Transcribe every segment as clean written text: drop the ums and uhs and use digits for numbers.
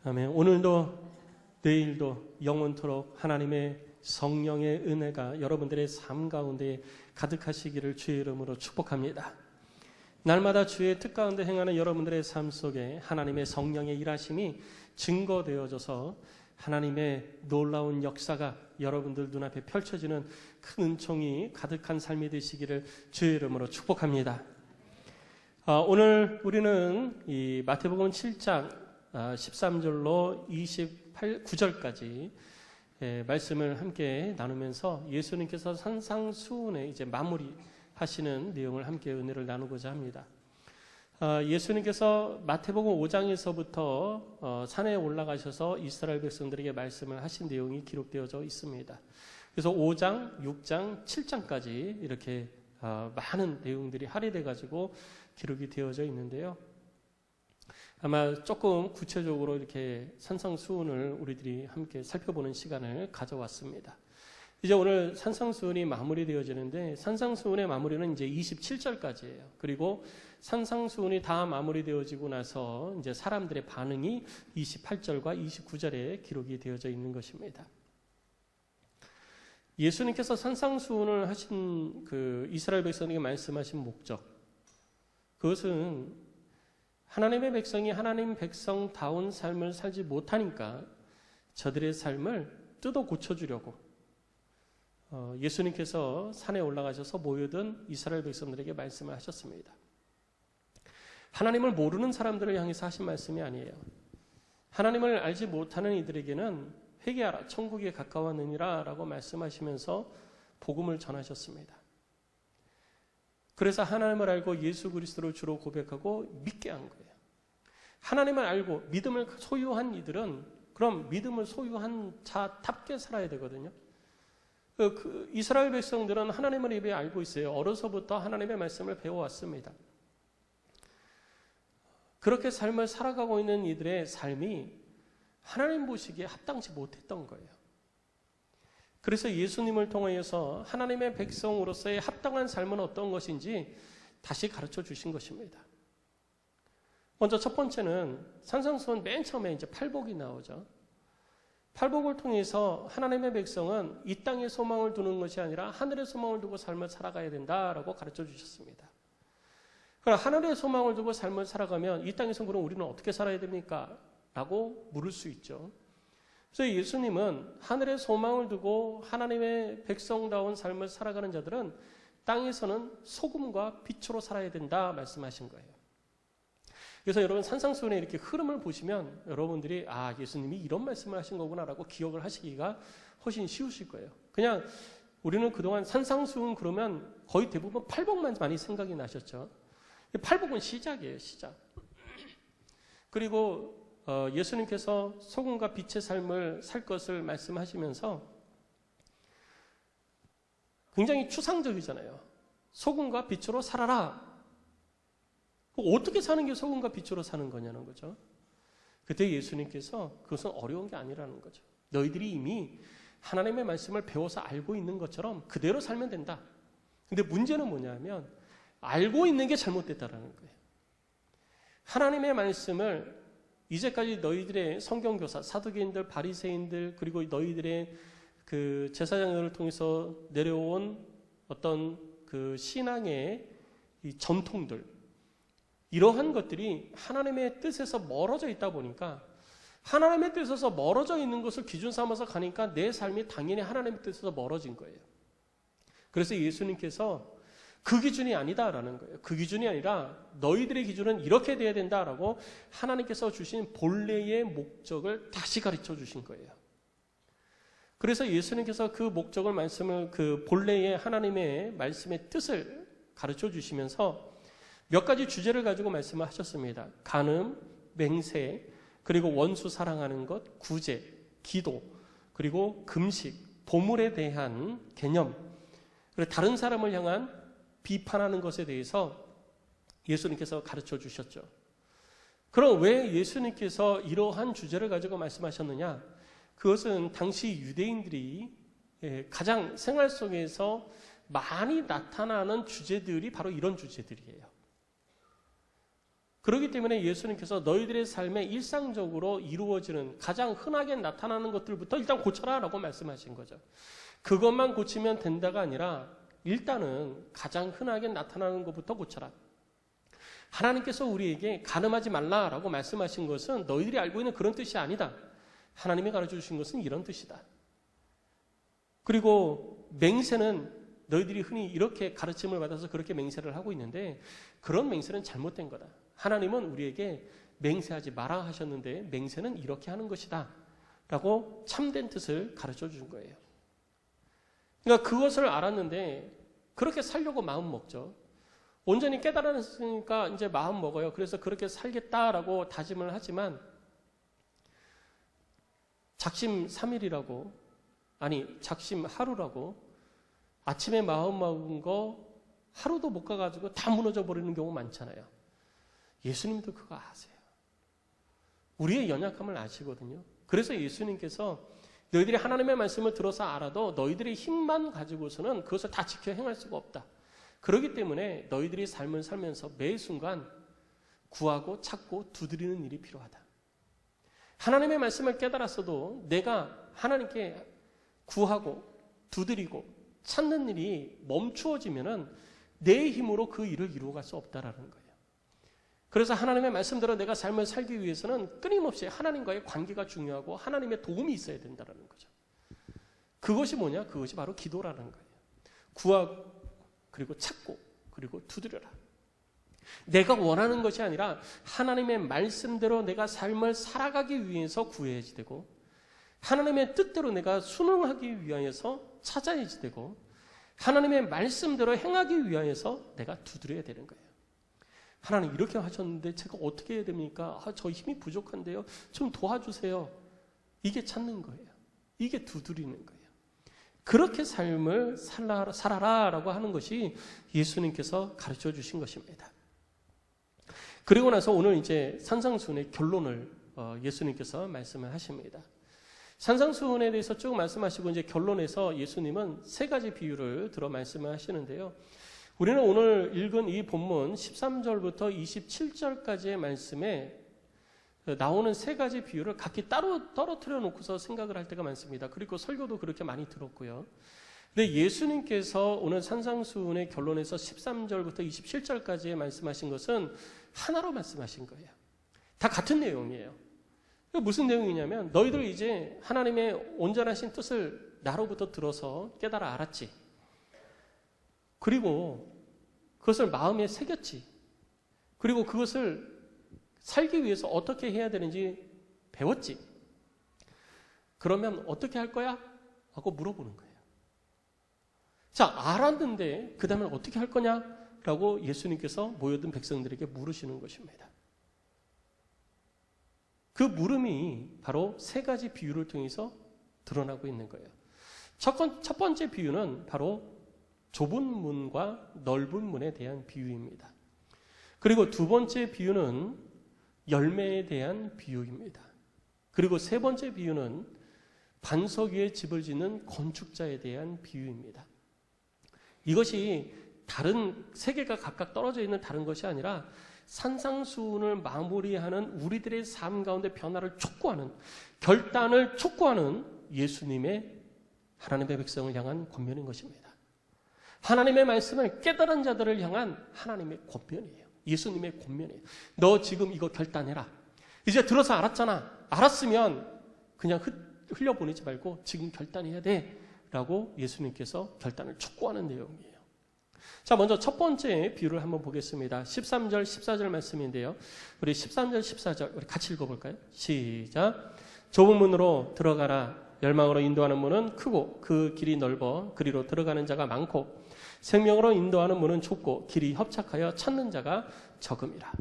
아멘. 오늘도 내일도 영원토록 하나님의 성령의 은혜가 여러분들의 삶 가운데 가득하시기를 주의 이름으로 축복합니다. 날마다 주의 뜻 가운데 행하는 여러분들의 삶 속에 하나님의 성령의 일하심이 증거되어져서 하나님의 놀라운 역사가 여러분들 눈앞에 펼쳐지는 큰 은총이 가득한 삶이 되시기를 주의 이름으로 축복합니다. 오늘 우리는 이 마태복음 7장 13절로 29절까지 말씀을 함께 나누면서 예수님께서 산상수훈에 이제 마무리하시는 내용을 함께 은혜를 나누고자 합니다. 예수님께서 마태복음 5장에서부터 산에 올라가셔서 이스라엘 백성들에게 말씀을 하신 내용이 기록되어져 있습니다. 그래서 5장, 6장, 7장까지 이렇게 많은 내용들이 할애돼 가지고 기록이 되어져 있는데요. 아마 조금 구체적으로 이렇게 산상수훈을 우리들이 함께 살펴보는 시간을 가져왔습니다. 이제 오늘 산상수훈이 마무리되어지는데 산상수훈의 마무리는 이제 27절까지예요. 그리고 산상수훈이 다 마무리되어지고 나서 이제 사람들의 반응이 28절과 29절에 기록이 되어져 있는 것입니다. 예수님께서 산상수훈을 하신 그 이스라엘 백성에게 말씀하신 목적, 그것은 하나님의 백성이 하나님 백성다운 삶을 살지 못하니까 저들의 삶을 뜯어 고쳐주려고 예수님께서 산에 올라가셔서 모여든 이스라엘 백성들에게 말씀을 하셨습니다. 하나님을 모르는 사람들을 향해서 하신 말씀이 아니에요. 하나님을 알지 못하는 이들에게는 회개하라, 천국에 가까웠느니라 라고 말씀하시면서 복음을 전하셨습니다. 그래서 하나님을 알고 예수 그리스도를 주로 고백하고 믿게 한 거예요. 하나님을 알고 믿음을 소유한 이들은 그럼 믿음을 소유한 자답게 살아야 되거든요. 그 이스라엘 백성들은 하나님을 이미 알고 있어요. 어려서부터 하나님의 말씀을 배워왔습니다. 그렇게 삶을 살아가고 있는 이들의 삶이 하나님 보시기에 합당치 못했던 거예요. 그래서 예수님을 통하여서 하나님의 백성으로서의 합당한 삶은 어떤 것인지 다시 가르쳐 주신 것입니다. 먼저 첫 번째는 산상수훈 맨 처음에 이제 팔복이 나오죠. 팔복을 통해서 하나님의 백성은 이 땅에 소망을 두는 것이 아니라 하늘의 소망을 두고 삶을 살아가야 된다라고 가르쳐 주셨습니다. 그럼 하늘의 소망을 두고 삶을 살아가면 이 땅에서 그럼 우리는 어떻게 살아야 됩니까? 라고 물을 수 있죠. 그래서 예수님은 하늘의 소망을 두고 하나님의 백성다운 삶을 살아가는 자들은 땅에서는 소금과 빛으로 살아야 된다 말씀하신 거예요. 그래서 여러분 산상수훈의 이렇게 흐름을 보시면 여러분들이 예수님이 이런 말씀을 하신 거구나라고 기억을 하시기가 훨씬 쉬우실 거예요. 그냥 우리는 그동안 산상수훈 그러면 거의 대부분 팔복만 많이 생각이 나셨죠. 팔복은 시작이에요, 시작. 그리고 예수님께서 소금과 빛의 삶을 살 것을 말씀하시면서 굉장히 추상적이잖아요. 소금과 빛으로 살아라. 어떻게 사는 게 소금과 빛으로 사는 거냐는 거죠. 그때 예수님께서 그것은 어려운 게 아니라는 거죠. 너희들이 이미 하나님의 말씀을 배워서 알고 있는 것처럼 그대로 살면 된다. 근데 문제는 뭐냐면 알고 있는 게 잘못됐다라는 거예요. 하나님의 말씀을 이제까지 너희들의 성경교사, 사두개인들, 바리새인들 그리고 너희들의 그 제사장들을 통해서 내려온 어떤 그 신앙의 이 전통들, 이러한 것들이 하나님의 뜻에서 멀어져 있다 보니까 하나님의 뜻에서 멀어져 있는 것을 기준 삼아서 가니까 내 삶이 당연히 하나님의 뜻에서 멀어진 거예요. 그래서 예수님께서 그 기준이 아니다라는 거예요. 그 기준이 아니라 너희들의 기준은 이렇게 돼야 된다라고 하나님께서 주신 본래의 목적을 다시 가르쳐 주신 거예요. 그래서 예수님께서 그 목적을 그 본래의 하나님의 말씀의 뜻을 가르쳐 주시면서 몇 가지 주제를 가지고 말씀을 하셨습니다. 간음, 맹세, 그리고 원수 사랑하는 것, 구제, 기도, 그리고 금식, 보물에 대한 개념, 그리고 다른 사람을 향한 비판하는 것에 대해서 예수님께서 가르쳐 주셨죠. 그럼 왜 예수님께서 이러한 주제를 가지고 말씀하셨느냐? 그것은 당시 유대인들이 가장 생활 속에서 많이 나타나는 주제들이 바로 이런 주제들이에요. 그렇기 때문에 예수님께서 너희들의 삶에 일상적으로 이루어지는 가장 흔하게 나타나는 것들부터 일단 고쳐라 라고 말씀하신 거죠. 그것만 고치면 된다가 아니라 일단은 가장 흔하게 나타나는 것부터 고쳐라. 하나님께서 우리에게 간음하지 말라라고 말씀하신 것은 너희들이 알고 있는 그런 뜻이 아니다. 하나님이 가르쳐 주신 것은 이런 뜻이다. 그리고 맹세는 너희들이 흔히 이렇게 가르침을 받아서 그렇게 맹세를 하고 있는데 그런 맹세는 잘못된 거다. 하나님은 우리에게 맹세하지 마라 하셨는데 맹세는 이렇게 하는 것이다 라고 참된 뜻을 가르쳐 준 거예요. 그러니까 그것을 알았는데 그렇게 살려고 마음 먹죠. 온전히 깨달았으니까 이제 마음 먹어요. 그래서 그렇게 살겠다라고 다짐을 하지만 작심 3일이라고 작심 하루라고 아침에 마음 먹은 거 하루도 못 가가지고 다 무너져 버리는 경우 많잖아요. 예수님도 그거 아세요. 우리의 연약함을 아시거든요. 그래서 예수님께서 너희들이 하나님의 말씀을 들어서 알아도 너희들의 힘만 가지고서는 그것을 다 지켜 행할 수가 없다. 그렇기 때문에 너희들이 삶을 살면서 매 순간 구하고 찾고 두드리는 일이 필요하다. 하나님의 말씀을 깨달았어도 내가 하나님께 구하고 두드리고 찾는 일이 멈추어지면은 내 힘으로 그 일을 이루어갈 수 없다라는 거예요. 그래서 하나님의 말씀대로 내가 삶을 살기 위해서는 끊임없이 하나님과의 관계가 중요하고 하나님의 도움이 있어야 된다는 거죠. 그것이 뭐냐? 그것이 바로 기도라는 거예요. 구하고 그리고 찾고 그리고 두드려라. 내가 원하는 것이 아니라 하나님의 말씀대로 내가 삶을 살아가기 위해서 구해야지 되고 하나님의 뜻대로 내가 순응하기 위하여서 찾아야지 되고 하나님의 말씀대로 행하기 위하여서 내가 두드려야 되는 거예요. 하나님 이렇게 하셨는데 제가 어떻게 해야 됩니까? 저 힘이 부족한데요. 좀 도와주세요. 이게 찾는 거예요. 이게 두드리는 거예요. 그렇게 삶을 살아라라고 하는 것이 예수님께서 가르쳐 주신 것입니다. 그리고 나서 오늘 이제 산상수훈의 결론을 예수님께서 말씀을 하십니다. 산상수훈에 대해서 쭉 말씀하시고 이제 결론에서 예수님은 세 가지 비유를 들어 말씀을 하시는데요. 우리는 오늘 읽은 이 본문 13절부터 27절까지의 말씀에 나오는 세 가지 비유를 각기 따로 떨어뜨려 놓고서 생각을 할 때가 많습니다. 그리고 설교도 그렇게 많이 들었고요. 근데 예수님께서 오늘 산상수훈의 결론에서 13절부터 27절까지 말씀하신 것은 하나로 말씀하신 거예요. 다 같은 내용이에요. 무슨 내용이냐면 너희들 이제 하나님의 온전하신 뜻을 나로부터 들어서 깨달아 알았지. 그리고 그것을 마음에 새겼지. 그리고 그것을 살기 위해서 어떻게 해야 되는지 배웠지. 그러면 어떻게 할 거야? 하고 물어보는 거예요. 자, 알았는데 그 다음에 어떻게 할 거냐? 라고 예수님께서 모여든 백성들에게 물으시는 것입니다. 그 물음이 바로 세 가지 비유를 통해서 드러나고 있는 거예요. 첫 번째 비유는 바로 좁은 문과 넓은 문에 대한 비유입니다. 그리고 두 번째 비유는 열매에 대한 비유입니다. 그리고 세 번째 비유는 반석 위에 집을 짓는 건축자에 대한 비유입니다. 이것이 다른 세 개가 각각 떨어져 있는 다른 것이 아니라 산상수훈을 마무리하는 우리들의 삶 가운데 변화를 촉구하는 결단을 촉구하는 예수님의 하나님의 백성을 향한 권면인 것입니다. 하나님의 말씀을 깨달은 자들을 향한 하나님의 권면이에요. 예수님의 권면이에요. 너 지금 이거 결단해라. 이제 들어서 알았잖아. 알았으면 그냥 흘려보내지 말고 지금 결단해야 돼 라고 예수님께서 결단을 촉구하는 내용이에요. 자, 먼저 첫 번째 비유를 한번 보겠습니다. 13절, 14절 말씀인데요. 우리 13절, 14절 우리 같이 읽어볼까요? 시작. 좁은 문으로 들어가라. 열망으로 인도하는 문은 크고 그 길이 넓어 그리로 들어가는 자가 많고 생명으로 인도하는 문은 좁고 길이 협착하여 찾는 자가 적음이라.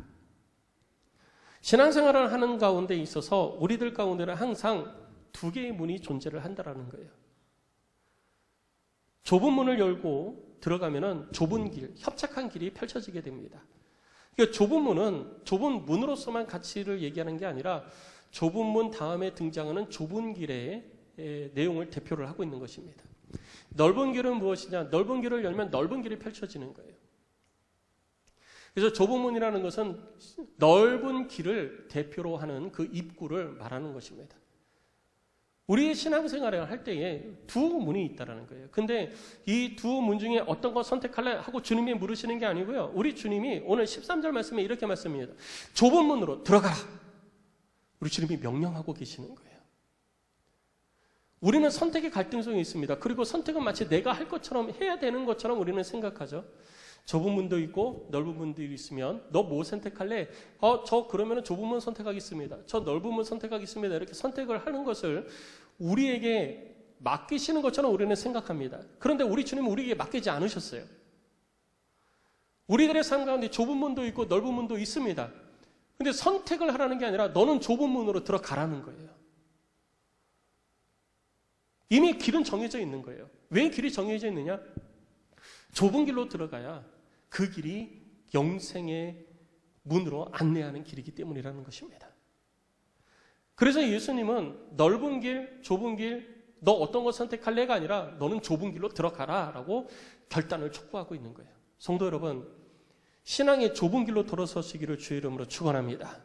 신앙생활을 하는 가운데 있어서 우리들 가운데는 항상 두 개의 문이 존재를 한다라는 거예요. 좁은 문을 열고 들어가면은 좁은 길, 협착한 길이 펼쳐지게 됩니다. 그러니까 좁은 문은 좁은 문으로서만 가치를 얘기하는 게 아니라 좁은 문 다음에 등장하는 좁은 길의 내용을 대표를 하고 있는 것입니다. 넓은 길은 무엇이냐? 넓은 길을 열면 넓은 길이 펼쳐지는 거예요. 그래서 좁은 문이라는 것은 넓은 길을 대표로 하는 그 입구를 말하는 것입니다. 우리의 신앙생활을 할 때에 두 문이 있다는 거예요. 근데 이 두 문 중에 어떤 거 선택할래? 하고 주님이 물으시는 게 아니고요. 우리 주님이 오늘 13절 말씀에 이렇게 말씀합니다. 좁은 문으로 들어가라. 우리 주님이 명령하고 계시는 거예요. 우리는 선택의 갈등성이 있습니다. 그리고 선택은 마치 내가 할 것처럼 해야 되는 것처럼 우리는 생각하죠. 좁은 문도 있고 넓은 문도 있으면 너 뭐 선택할래? 저 그러면 좁은 문 선택하겠습니다. 저 넓은 문 선택하겠습니다. 이렇게 선택을 하는 것을 우리에게 맡기시는 것처럼 우리는 생각합니다. 그런데 우리 주님은 우리에게 맡기지 않으셨어요. 우리들의 삶 가운데 좁은 문도 있고 넓은 문도 있습니다. 근데 선택을 하라는 게 아니라 너는 좁은 문으로 들어가라는 거예요. 이미 길은 정해져 있는 거예요. 왜 길이 정해져 있느냐? 좁은 길로 들어가야 그 길이 영생의 문으로 안내하는 길이기 때문이라는 것입니다. 그래서 예수님은 넓은 길, 좁은 길, 너 어떤 것 선택할래가 아니라 너는 좁은 길로 들어가라 라고 결단을 촉구하고 있는 거예요. 성도 여러분, 신앙의 좁은 길로 돌아서시기를 주의 이름으로 축원합니다.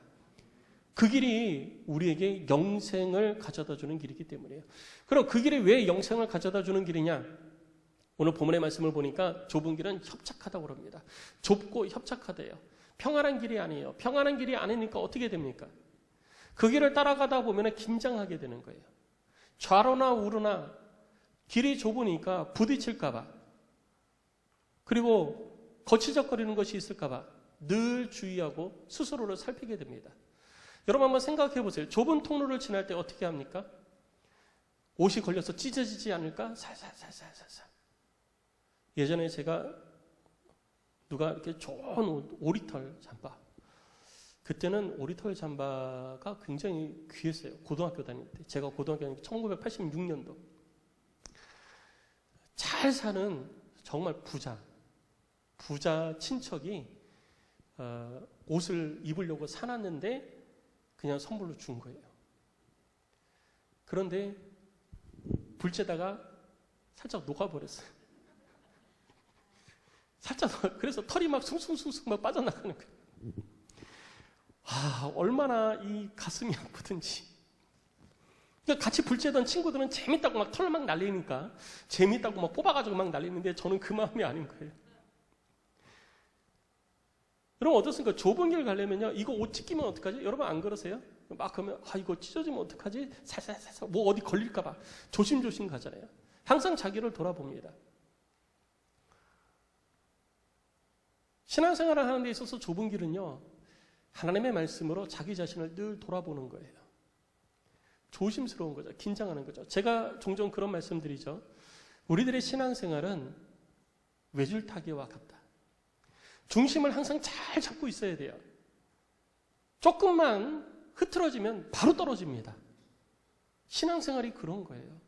그 길이 우리에게 영생을 가져다주는 길이기 때문이에요. 그럼 그 길이 왜 영생을 가져다주는 길이냐? 오늘 본문의 말씀을 보니까 좁은 길은 협착하다고 그럽니다. 좁고 협착하대요. 평안한 길이 아니에요. 평안한 길이 아니니까 어떻게 됩니까? 그 길을 따라가다 보면 긴장하게 되는 거예요. 좌로나 우로나 길이 좁으니까 부딪힐까 봐, 그리고 거치적거리는 것이 있을까 봐 늘 주의하고 스스로를 살피게 됩니다. 여러분 한번 생각해 보세요. 좁은 통로를 지날 때 어떻게 합니까? 옷이 걸려서 찢어지지 않을까? 살살살살살살. 예전에 제가 누가 이렇게 좋은 오리털 잠바, 그때는 오리털 잠바가 굉장히 귀했어요. 고등학교 다닐 때. 제가 고등학교 다닐 때 1986년도. 잘 사는 정말 부자 친척이 옷을 입으려고 사놨는데 그냥 선물로 준 거예요. 그런데 불쬐다가 살짝 녹아버렸어요. 살짝 그래서 털이 막 숭숭숭숭 막 빠져나가는 거예요. 얼마나 이 가슴이 아프든지. 그러니까 같이 불쬐던 친구들은 재밌다고 막 털 막 날리니까 재밌다고 막 뽑아가지고 막 날리는데 저는 그 마음이 아닌 거예요. 여러분 어떻습니까? 좁은 길 가려면요, 이거 옷 찢기면 어떡하지? 여러분 안 그러세요? 막 그러면 이거 찢어지면 어떡하지? 살살살살 뭐 어디 걸릴까봐 조심조심 가잖아요. 항상 자기를 돌아봅니다. 신앙생활을 하는 데 있어서 좁은 길은요, 하나님의 말씀으로 자기 자신을 늘 돌아보는 거예요. 조심스러운 거죠. 긴장하는 거죠. 제가 종종 그런 말씀드리죠. 우리들의 신앙생활은 외줄타기와 같다. 중심을 항상 잘 잡고 있어야 돼요. 조금만 흐트러지면 바로 떨어집니다. 신앙생활이 그런 거예요.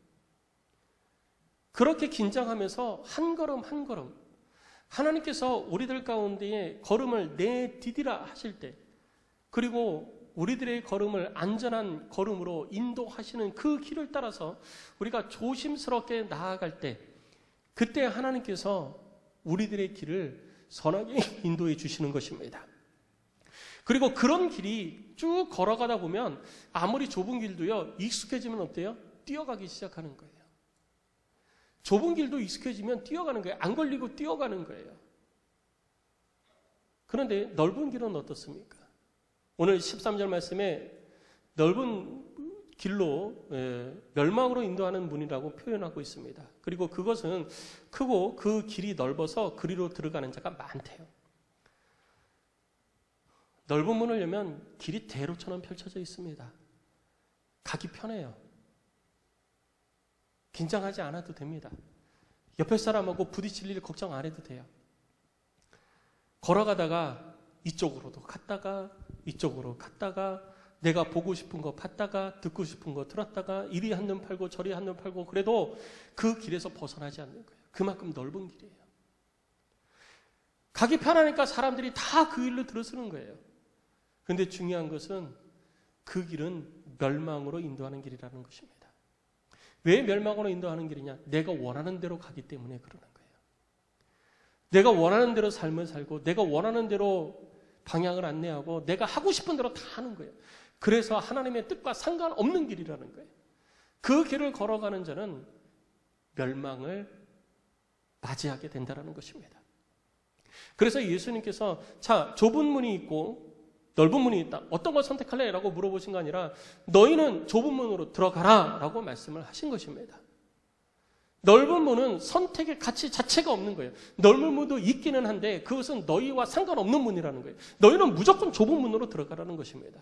그렇게 긴장하면서 한 걸음 한 걸음 하나님께서 우리들 가운데에 걸음을 내디디라 하실 때, 그리고 우리들의 걸음을 안전한 걸음으로 인도하시는 그 길을 따라서 우리가 조심스럽게 나아갈 때, 그때 하나님께서 우리들의 길을 선하게 인도해 주시는 것입니다. 그리고 그런 길이 쭉 걸어가다 보면 아무리 좁은 길도요, 익숙해지면 어때요? 뛰어가기 시작하는 거예요. 좁은 길도 익숙해지면 뛰어가는 거예요. 안 걸리고 뛰어가는 거예요. 그런데 넓은 길은 어떻습니까? 오늘 13절 말씀에 넓은 길로 멸망으로 인도하는 문이라고 표현하고 있습니다. 그리고 그것은 크고 그 길이 넓어서 그리로 들어가는 자가 많대요. 넓은 문을 열면 길이 대로처럼 펼쳐져 있습니다. 가기 편해요. 긴장하지 않아도 됩니다. 옆에 사람하고 부딪힐 일 걱정 안 해도 돼요. 걸어가다가 이쪽으로도 갔다가 이쪽으로 갔다가 내가 보고 싶은 거 봤다가 듣고 싶은 거 들었다가 이리 한눈 팔고 저리 한눈 팔고, 그래도 그 길에서 벗어나지 않는 거예요. 그만큼 넓은 길이에요. 가기 편하니까 사람들이 다 그 길로 들어서는 거예요. 그런데 중요한 것은 그 길은 멸망으로 인도하는 길이라는 것입니다. 왜 멸망으로 인도하는 길이냐? 내가 원하는 대로 가기 때문에 그러는 거예요. 내가 원하는 대로 삶을 살고 내가 원하는 대로 방향을 안내하고 내가 하고 싶은 대로 다 하는 거예요. 그래서 하나님의 뜻과 상관없는 길이라는 거예요. 그 길을 걸어가는 자는 멸망을 맞이하게 된다는 것입니다. 그래서 예수님께서 자, 좁은 문이 있고 넓은 문이 있다. 어떤 걸 선택할래? 라고 물어보신 거 아니라 너희는 좁은 문으로 들어가라 라고 말씀을 하신 것입니다. 넓은 문은 선택의 가치 자체가 없는 거예요. 넓은 문도 있기는 한데 그것은 너희와 상관없는 문이라는 거예요. 너희는 무조건 좁은 문으로 들어가라는 것입니다.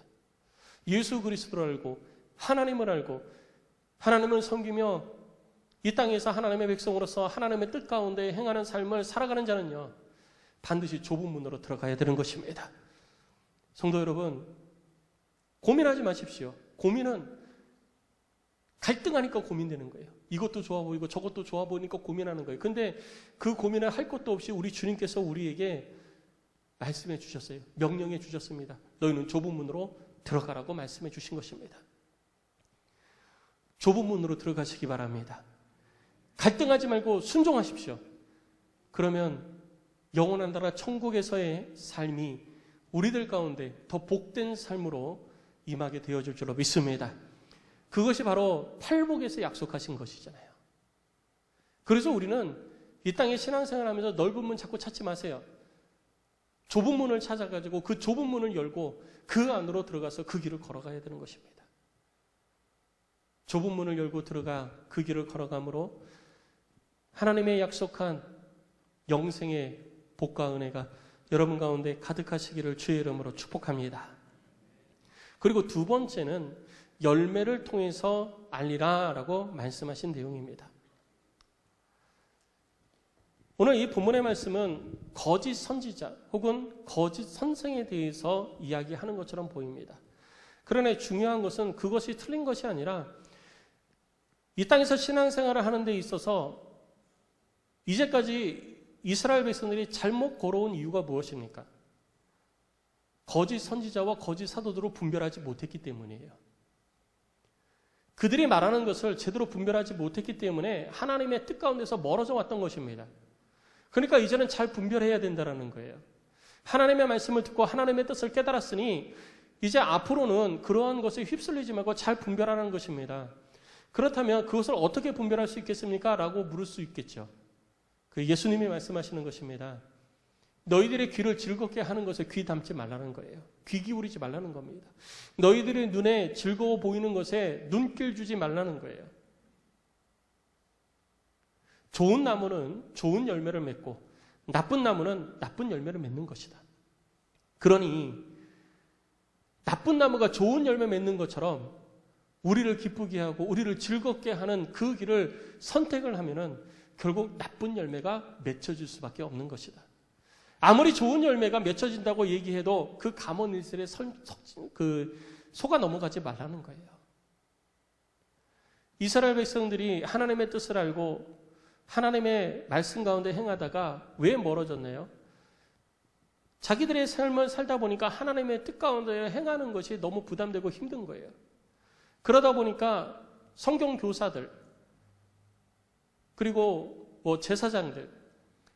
예수 그리스도를 알고 하나님을 알고 하나님을 섬기며 이 땅에서 하나님의 백성으로서 하나님의 뜻 가운데 행하는 삶을 살아가는 자는요, 반드시 좁은 문으로 들어가야 되는 것입니다. 성도 여러분, 고민하지 마십시오. 고민은 갈등하니까 고민되는 거예요. 이것도 좋아 보이고 저것도 좋아 보이니까 고민하는 거예요. 근데 그 고민을 할 것도 없이 우리 주님께서 우리에게 말씀해 주셨어요. 명령해 주셨습니다. 너희는 좁은 문으로 들어가라고 말씀해 주신 것입니다. 좁은 문으로 들어가시기 바랍니다. 갈등하지 말고 순종하십시오. 그러면 영원한 나라 천국에서의 삶이 우리들 가운데 더 복된 삶으로 임하게 되어질 줄로 믿습니다. 그것이 바로 팔복에서 약속하신 것이잖아요. 그래서 우리는 이 땅에 신앙생활을 하면서 넓은 문 자꾸 찾지 마세요. 좁은 문을 찾아가지고 그 좁은 문을 열고 그 안으로 들어가서 그 길을 걸어가야 되는 것입니다. 좁은 문을 열고 들어가 그 길을 걸어감으로 하나님의 약속한 영생의 복과 은혜가 여러분 가운데 가득하시기를 주의 이름으로 축복합니다. 그리고 두 번째는 열매를 통해서 알리라 라고 말씀하신 내용입니다. 오늘 이 본문의 말씀은 거짓 선지자 혹은 거짓 선생에 대해서 이야기하는 것처럼 보입니다. 그러나 중요한 것은 그것이 틀린 것이 아니라 이 땅에서 신앙생활을 하는 데 있어서 이제까지 이스라엘 백성들이 잘못 걸어온 이유가 무엇입니까? 거짓 선지자와 거짓 사도들을 분별하지 못했기 때문이에요. 그들이 말하는 것을 제대로 분별하지 못했기 때문에 하나님의 뜻 가운데서 멀어져 왔던 것입니다. 그러니까 이제는 잘 분별해야 된다는 거예요. 하나님의 말씀을 듣고 하나님의 뜻을 깨달았으니 이제 앞으로는 그러한 것에 휩쓸리지 말고 잘 분별하는 것입니다. 그렇다면 그것을 어떻게 분별할 수 있겠습니까? 라고 물을 수 있겠죠. 그 예수님이 말씀하시는 것입니다. 너희들의 귀를 즐겁게 하는 것에 귀 담지 말라는 거예요. 귀 기울이지 말라는 겁니다. 너희들의 눈에 즐거워 보이는 것에 눈길 주지 말라는 거예요. 좋은 나무는 좋은 열매를 맺고 나쁜 나무는 나쁜 열매를 맺는 것이다. 그러니 나쁜 나무가 좋은 열매 맺는 것처럼 우리를 기쁘게 하고 우리를 즐겁게 하는 그 길을 선택을 하면은 결국 나쁜 열매가 맺혀질 수밖에 없는 것이다. 아무리 좋은 열매가 맺혀진다고 얘기해도 그 가모니슬에 속아 넘어가지 말라는 거예요. 이스라엘 백성들이 하나님의 뜻을 알고 하나님의 말씀 가운데 행하다가 왜 멀어졌나요? 자기들의 삶을 살다 보니까 하나님의 뜻 가운데 행하는 것이 너무 부담되고 힘든 거예요. 그러다 보니까 성경 교사들 그리고 제사장들,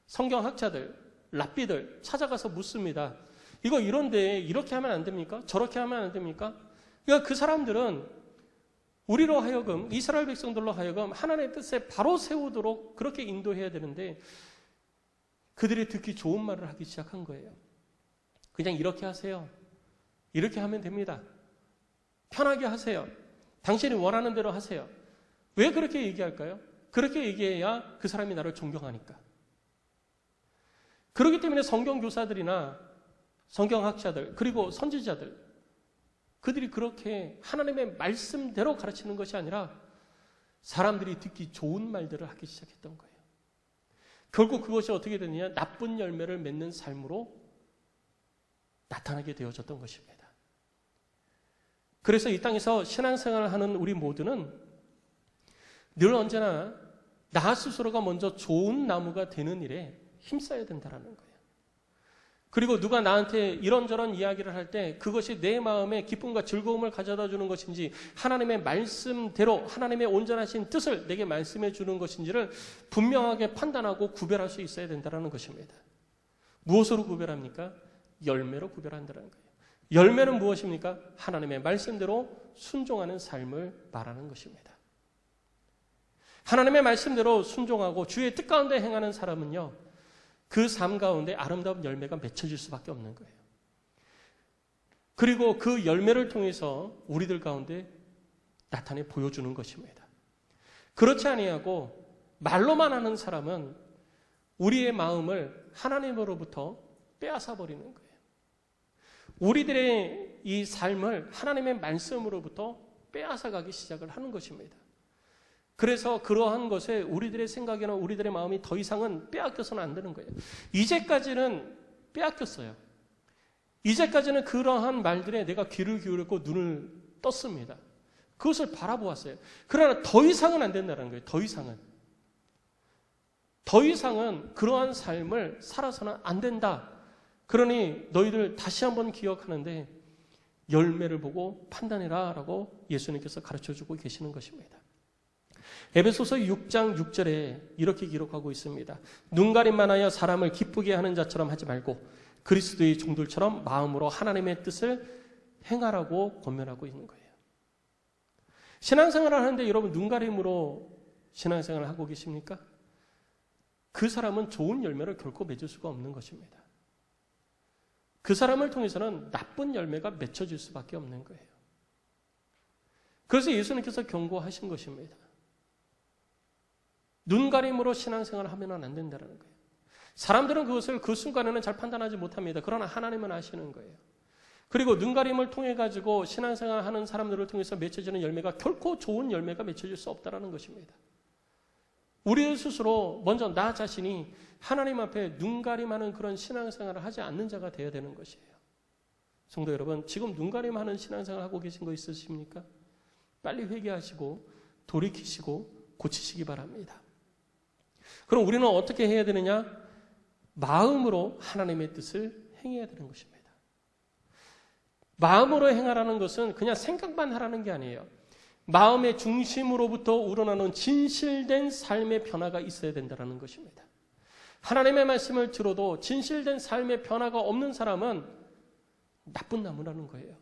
성경학자들, 랍비들 찾아가서 묻습니다. 이거 이런데 이렇게 하면 안 됩니까? 저렇게 하면 안 됩니까? 그러니까 그 사람들은 우리로 하여금 이스라엘 백성들로 하여금 하나님의 뜻에 바로 세우도록 그렇게 인도해야 되는데 그들이 듣기 좋은 말을 하기 시작한 거예요. 그냥 이렇게 하세요. 이렇게 하면 됩니다. 편하게 하세요. 당신이 원하는 대로 하세요. 왜 그렇게 얘기할까요? 그렇게 얘기해야 그 사람이 나를 존경하니까. 그렇기 때문에 성경교사들이나 성경학자들 그리고 선지자들 그들이 그렇게 하나님의 말씀대로 가르치는 것이 아니라 사람들이 듣기 좋은 말들을 하기 시작했던 거예요. 결국 그것이 어떻게 되느냐? 나쁜 열매를 맺는 삶으로 나타나게 되어졌던 것입니다. 그래서 이 땅에서 신앙생활을 하는 우리 모두는 늘 언제나 나 스스로가 먼저 좋은 나무가 되는 일에 힘써야 된다는 거예요. 그리고 누가 나한테 이런저런 이야기를 할 때 그것이 내 마음에 기쁨과 즐거움을 가져다 주는 것인지 하나님의 말씀대로 하나님의 온전하신 뜻을 내게 말씀해 주는 것인지를 분명하게 판단하고 구별할 수 있어야 된다는 것입니다. 무엇으로 구별합니까? 열매로 구별한다는 거예요. 열매는 무엇입니까? 하나님의 말씀대로 순종하는 삶을 말하는 것입니다. 하나님의 말씀대로 순종하고 주의 뜻 가운데 행하는 사람은요, 그 삶 가운데 아름다운 열매가 맺혀질 수밖에 없는 거예요. 그리고 그 열매를 통해서 우리들 가운데 나타내 보여주는 것입니다. 그렇지 아니하고 말로만 하는 사람은 우리의 마음을 하나님으로부터 빼앗아 버리는 거예요. 우리들의 이 삶을 하나님의 말씀으로부터 빼앗아 가기 시작을 하는 것입니다. 그래서 그러한 것에 우리들의 생각이나 우리들의 마음이 더 이상은 빼앗겨서는 안 되는 거예요. 이제까지는 빼앗겼어요. 이제까지는 그러한 말들에 내가 귀를 기울였고 눈을 떴습니다. 그것을 바라보았어요. 그러나 더 이상은 안 된다는 거예요. 더 이상은. 더 이상은 그러한 삶을 살아서는 안 된다. 그러니 너희들 다시 한번 기억하는데 열매를 보고 판단해라 라고 예수님께서 가르쳐주고 계시는 것입니다. 에베소서 6장 6절에 이렇게 기록하고 있습니다. 눈가림만 하여 사람을 기쁘게 하는 자처럼 하지 말고 그리스도의 종들처럼 마음으로 하나님의 뜻을 행하라고 권면하고 있는 거예요. 신앙생활을 하는데 여러분 눈가림으로 신앙생활을 하고 계십니까? 그 사람은 좋은 열매를 결코 맺을 수가 없는 것입니다. 그 사람을 통해서는 나쁜 열매가 맺혀질 수밖에 없는 거예요. 그래서 예수님께서 경고하신 것입니다. 눈가림으로 신앙생활을 하면 안 된다는 거예요. 사람들은 그것을 그 순간에는 잘 판단하지 못합니다. 그러나 하나님은 아시는 거예요. 그리고 눈가림을 통해 가지고 신앙생활을 하는 사람들을 통해서 맺혀지는 열매가 결코 좋은 열매가 맺혀질 수 없다는 것입니다. 우리 스스로 먼저 나 자신이 하나님 앞에 눈가림하는 그런 신앙생활을 하지 않는 자가 되어야 되는 것이에요. 성도 여러분, 지금 눈가림하는 신앙생활 하고 계신 거 있으십니까? 빨리 회개하시고 돌이키시고 고치시기 바랍니다. 그럼 우리는 어떻게 해야 되느냐? 마음으로 하나님의 뜻을 행해야 되는 것입니다. 마음으로 행하라는 것은 그냥 생각만 하라는 게 아니에요. 마음의 중심으로부터 우러나는 진실된 삶의 변화가 있어야 된다는 것입니다. 하나님의 말씀을 들어도 진실된 삶의 변화가 없는 사람은 나쁜 나무라는 거예요.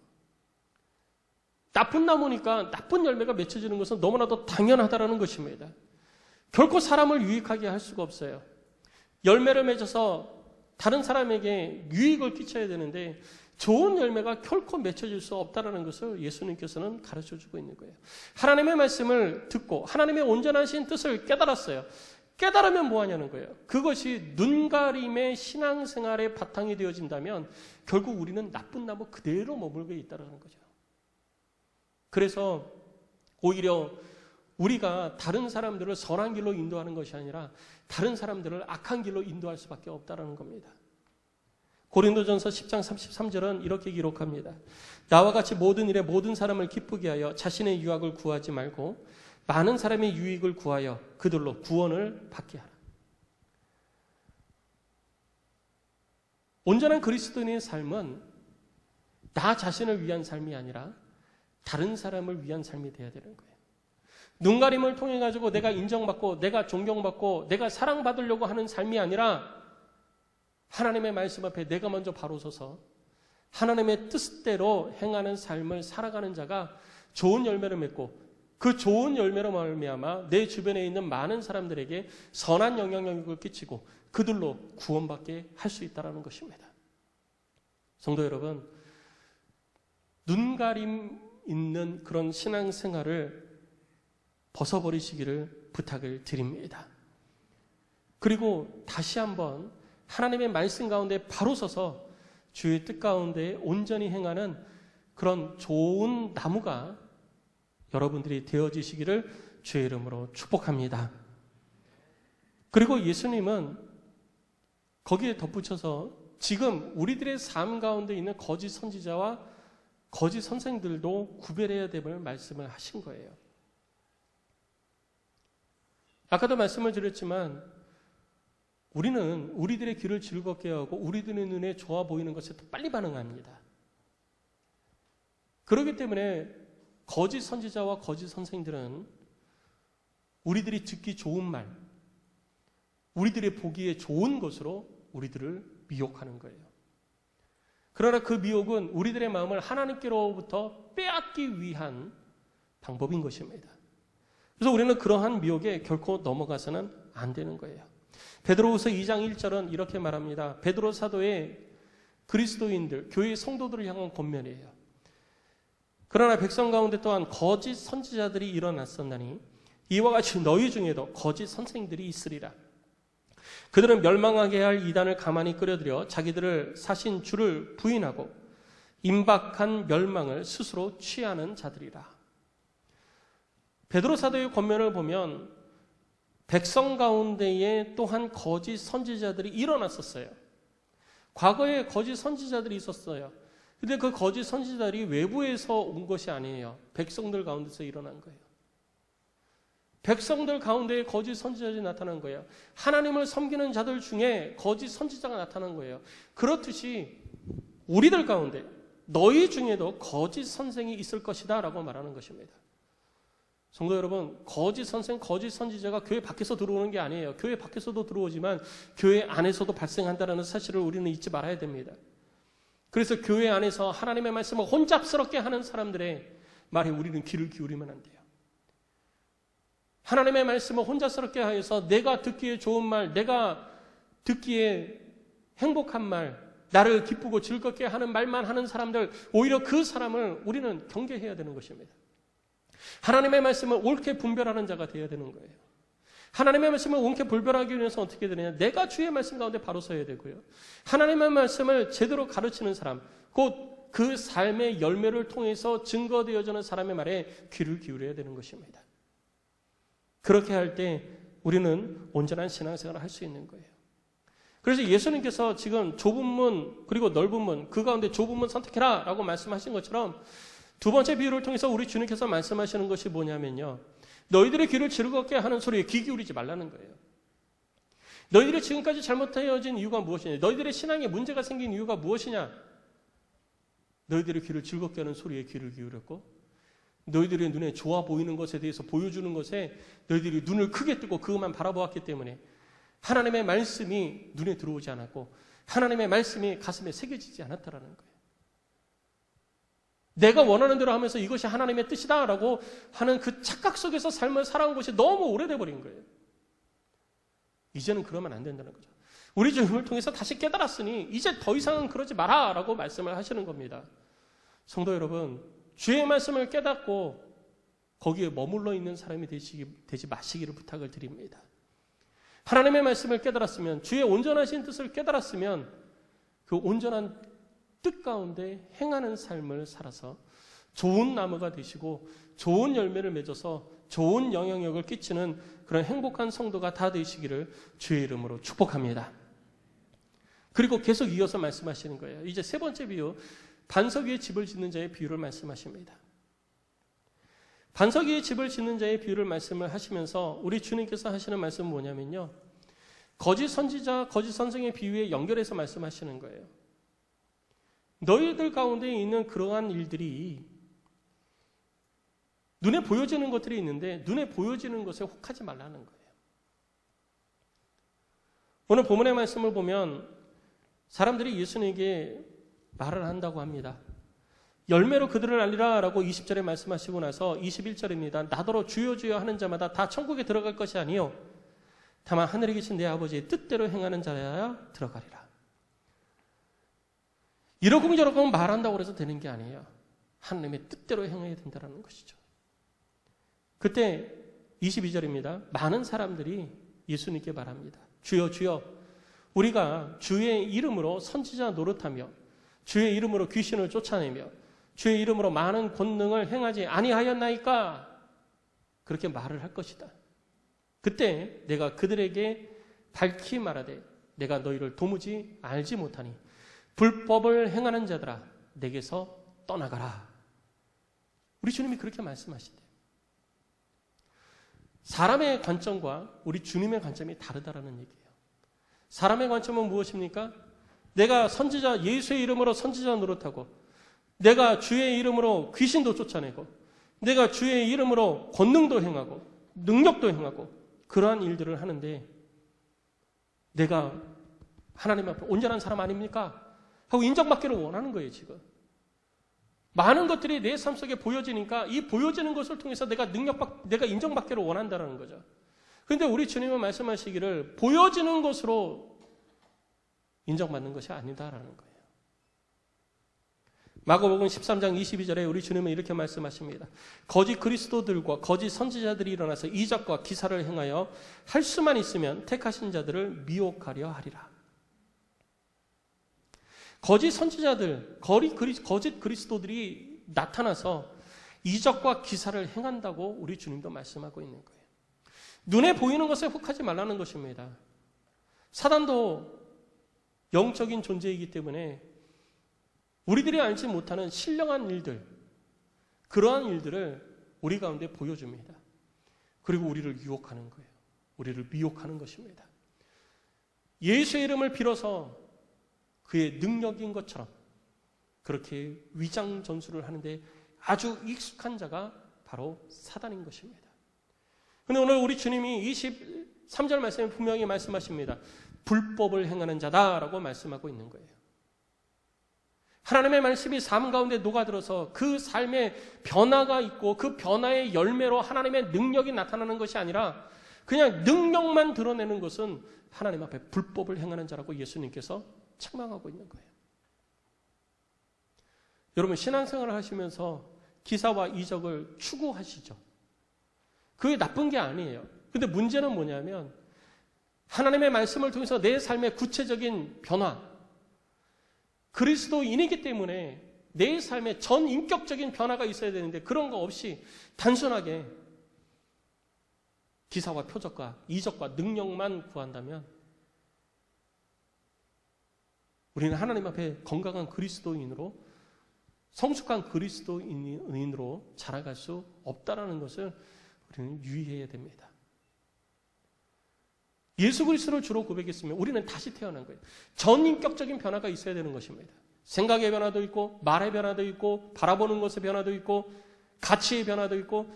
나쁜 나무니까 나쁜 열매가 맺혀지는 것은 너무나도 당연하다는 것입니다. 결코 사람을 유익하게 할 수가 없어요. 열매를 맺어서 다른 사람에게 유익을 끼쳐야 되는데 좋은 열매가 결코 맺혀질 수 없다는 것을 예수님께서는 가르쳐주고 있는 거예요. 하나님의 말씀을 듣고 하나님의 온전하신 뜻을 깨달았어요. 깨달으면 뭐하냐는 거예요. 그것이 눈가림의 신앙생활의 바탕이 되어진다면 결국 우리는 나쁜 나무 그대로 머물고 있다는 거죠. 그래서 오히려 우리가 다른 사람들을 선한 길로 인도하는 것이 아니라 다른 사람들을 악한 길로 인도할 수밖에 없다는 겁니다. 고린도전서 10장 33절은 이렇게 기록합니다. 나와 같이 모든 일에 모든 사람을 기쁘게 하여 자신의 유익을 구하지 말고 많은 사람의 유익을 구하여 그들로 구원을 받게 하라. 온전한 그리스도인의 삶은 나 자신을 위한 삶이 아니라 다른 사람을 위한 삶이 되어야 되는 거예요. 눈가림을 통해 가지고 내가 인정받고 내가 존경받고 내가 사랑받으려고 하는 삶이 아니라 하나님의 말씀 앞에 내가 먼저 바로 서서 하나님의 뜻대로 행하는 삶을 살아가는 자가 좋은 열매를 맺고 그 좋은 열매로 말미암아 내 주변에 있는 많은 사람들에게 선한 영향력을 끼치고 그들로 구원받게 할 수 있다는 것입니다. 성도 여러분, 눈가림 있는 그런 신앙생활을 벗어버리시기를 부탁을 드립니다. 그리고 다시 한번 하나님의 말씀 가운데 바로 서서 주의 뜻 가운데 온전히 행하는 그런 좋은 나무가 여러분들이 되어지시기를 주의 이름으로 축복합니다. 그리고 예수님은 거기에 덧붙여서 지금 우리들의 삶 가운데 있는 거짓 선지자와 거짓 선생들도 구별해야 될 말씀을 하신 거예요. 아까도 말씀을 드렸지만 우리는 우리들의 귀를 즐겁게 하고 우리들의 눈에 좋아 보이는 것에 더 빨리 반응합니다. 그렇기 때문에 거짓 선지자와 거짓 선생들은 우리들이 듣기 좋은 말, 우리들의 보기에 좋은 것으로 우리들을 미혹하는 거예요. 그러나 그 미혹은 우리들의 마음을 하나님께로부터 빼앗기 위한 방법인 것입니다. 그래서 우리는 그러한 미혹에 결코 넘어가서는 안 되는 거예요. 베드로후서 2장 1절은 이렇게 말합니다. 베드로 사도의 그리스도인들, 교회의 성도들을 향한 권면이에요. 그러나 백성 가운데 또한 거짓 선지자들이 일어났었나니 이와 같이 너희 중에도 거짓 선생들이 있으리라. 그들은 멸망하게 할 이단을 가만히 끌어들여 자기들을 사신 주를 부인하고 임박한 멸망을 스스로 취하는 자들이라. 베드로 사도의 권면을 보면 백성 가운데에 또한 거짓 선지자들이 일어났었어요. 과거에 거짓 선지자들이 있었어요. 근데 그 거짓 선지자들이 외부에서 온 것이 아니에요. 백성들 가운데서 일어난 거예요. 백성들 가운데에 거짓 선지자들이 나타난 거예요. 하나님을 섬기는 자들 중에 거짓 선지자가 나타난 거예요. 그렇듯이 우리들 가운데 너희 중에도 거짓 선생이 있을 것이다 라고 말하는 것입니다. 성도 여러분, 거짓 선생, 거짓 선지자가 교회 밖에서 들어오는 게 아니에요. 교회 밖에서도 들어오지만 교회 안에서도 발생한다는 사실을 우리는 잊지 말아야 됩니다. 그래서 교회 안에서 하나님의 말씀을 혼잡스럽게 하는 사람들의 말에 우리는 귀를 기울이면 안 돼요. 하나님의 말씀을 혼잡스럽게 하여서 내가 듣기에 좋은 말, 내가 듣기에 행복한 말, 나를 기쁘고 즐겁게 하는 말만 하는 사람들, 오히려 그 사람을 우리는 경계해야 되는 것입니다. 하나님의 말씀을 옳게 분별하는 자가 되어야 되는 거예요. 하나님의 말씀을 옳게 분별하기 위해서 어떻게 되느냐? 내가 주의 말씀 가운데 바로 서야 되고요. 하나님의 말씀을 제대로 가르치는 사람, 곧 그 삶의 열매를 통해서 증거되어지는 사람의 말에 귀를 기울여야 되는 것입니다. 그렇게 할 때 우리는 온전한 신앙생활을 할 수 있는 거예요. 그래서 예수님께서 지금 좁은 문 그리고 넓은 문, 그 가운데 좁은 문 선택해라 라고 말씀하신 것처럼 두 번째 비유를 통해서 우리 주님께서 말씀하시는 것이 뭐냐면요, 너희들의 귀를 즐겁게 하는 소리에 귀 기울이지 말라는 거예요. 너희들이 지금까지 잘못되어진 이유가 무엇이냐, 너희들의 신앙에 문제가 생긴 이유가 무엇이냐, 너희들의 귀를 즐겁게 하는 소리에 귀를 기울였고 너희들의 눈에 좋아 보이는 것에 대해서 보여주는 것에 너희들이 눈을 크게 뜨고 그것만 바라보았기 때문에 하나님의 말씀이 눈에 들어오지 않았고 하나님의 말씀이 가슴에 새겨지지 않았다라는 거예요. 내가 원하는 대로 하면서 이것이 하나님의 뜻이다라고 하는 그 착각 속에서 삶을 살아온 것이 너무 오래돼 버린 거예요. 이제는 그러면 안 된다는 거죠. 우리 주님을 통해서 다시 깨달았으니 이제 더 이상은 그러지 마라라고 말씀을 하시는 겁니다. 성도 여러분, 주의 말씀을 깨닫고 거기에 머물러 있는 사람이 되지 마시기를 부탁을 드립니다. 하나님의 말씀을 깨달았으면, 주의 온전하신 뜻을 깨달았으면 그 온전한 뜻 가운데 행하는 삶을 살아서 좋은 나무가 되시고 좋은 열매를 맺어서 좋은 영향력을 끼치는 그런 행복한 성도가 다 되시기를 주의 이름으로 축복합니다. 그리고 계속 이어서 말씀하시는 거예요. 이제 세 번째 비유, 반석 위에 집을 짓는 자의 비유를 말씀하십니다. 반석 위에 집을 짓는 자의 비유를 말씀을 하시면서 우리 주님께서 하시는 말씀은 뭐냐면요, 거짓 선지자, 거짓 선생의 비유에 연결해서 말씀하시는 거예요. 너희들 가운데 있는 그러한 일들이 눈에 보여지는 것들이 있는데 눈에 보여지는 것에 혹하지 말라는 거예요. 오늘 본문의 말씀을 보면 사람들이 예수님에게 말을 한다고 합니다. 열매로 그들을 알리라 라고 20절에 말씀하시고 나서 21절입니다. 나더러 주여 주여 하는 자마다 다 천국에 들어갈 것이 아니요 다만 하늘에 계신 내 아버지의 뜻대로 행하는 자라야 들어가리라. 이러쿵저러쿵 말한다고 해서 되는 게 아니에요. 하나님의 뜻대로 행해야 된다는 것이죠. 그때 22절입니다. 많은 사람들이 예수님께 말합니다. 주여 주여, 우리가 주의 이름으로 선지자 노릇하며 주의 이름으로 귀신을 쫓아내며 주의 이름으로 많은 권능을 행하지 아니하였나이까? 그렇게 말을 할 것이다. 그때 내가 그들에게 밝히 말하되 내가 너희를 도무지 알지 못하니 불법을 행하는 자들아 내게서 떠나가라. 우리 주님이 그렇게 말씀하시대요. 사람의 관점과 우리 주님의 관점이 다르다라는 얘기예요. 사람의 관점은 무엇입니까? 내가 선지자, 예수의 이름으로 선지자 노릇하고, 내가 주의 이름으로 귀신도 쫓아내고, 내가 주의 이름으로 권능도 행하고, 능력도 행하고, 그러한 일들을 하는데, 내가 하나님 앞에 온전한 사람 아닙니까? 하고 인정받기를 원하는 거예요, 지금. 많은 것들이 내 삶 속에 보여지니까 이 보여지는 것을 통해서 내가 인정받기를 원한다는 거죠. 그런데 우리 주님은 말씀하시기를 보여지는 것으로 인정받는 것이 아니다라는 거예요. 마가복음 13장 22절에 우리 주님은 이렇게 말씀하십니다. 거짓 그리스도들과 거짓 선지자들이 일어나서 이적과 기사를 행하여 할 수만 있으면 택하신 자들을 미혹하려 하리라. 거짓 선지자들, 거짓 그리스도들이 나타나서 이적과 기사를 행한다고 우리 주님도 말씀하고 있는 거예요. 눈에 보이는 것에 혹하지 말라는 것입니다. 사단도 영적인 존재이기 때문에 우리들이 알지 못하는 신령한 일들, 그러한 일들을 우리 가운데 보여줍니다. 그리고 우리를 유혹하는 거예요. 우리를 미혹하는 것입니다. 예수의 이름을 빌어서 그의 능력인 것처럼 그렇게 위장 전술을 하는데 아주 익숙한 자가 바로 사단인 것입니다. 그런데 오늘 우리 주님이 23절 말씀에 분명히 말씀하십니다. 불법을 행하는 자다라고 말씀하고 있는 거예요. 하나님의 말씀이 삶 가운데 녹아들어서 그 삶에 변화가 있고 그 변화의 열매로 하나님의 능력이 나타나는 것이 아니라 그냥 능력만 드러내는 것은 하나님 앞에 불법을 행하는 자라고 예수님께서 책망하고 있는 거예요. 여러분 신앙생활을 하시면서 기사와 이적을 추구하시죠. 그게 나쁜 게 아니에요. 근데 문제는 뭐냐면 하나님의 말씀을 통해서 내 삶의 구체적인 변화, 그리스도인이기 때문에 내 삶에 전인격적인 변화가 있어야 되는데 그런 거 없이 단순하게 기사와 표적과 이적과 능력만 구한다면 우리는 하나님 앞에 건강한 그리스도인으로 성숙한 그리스도인으로 자라갈 수 없다는 것을 우리는 유의해야 됩니다. 예수 그리스도를 주로 고백했으면 우리는 다시 태어난 거예요. 전인격적인 변화가 있어야 되는 것입니다. 생각의 변화도 있고 말의 변화도 있고 바라보는 것의 변화도 있고 가치의 변화도 있고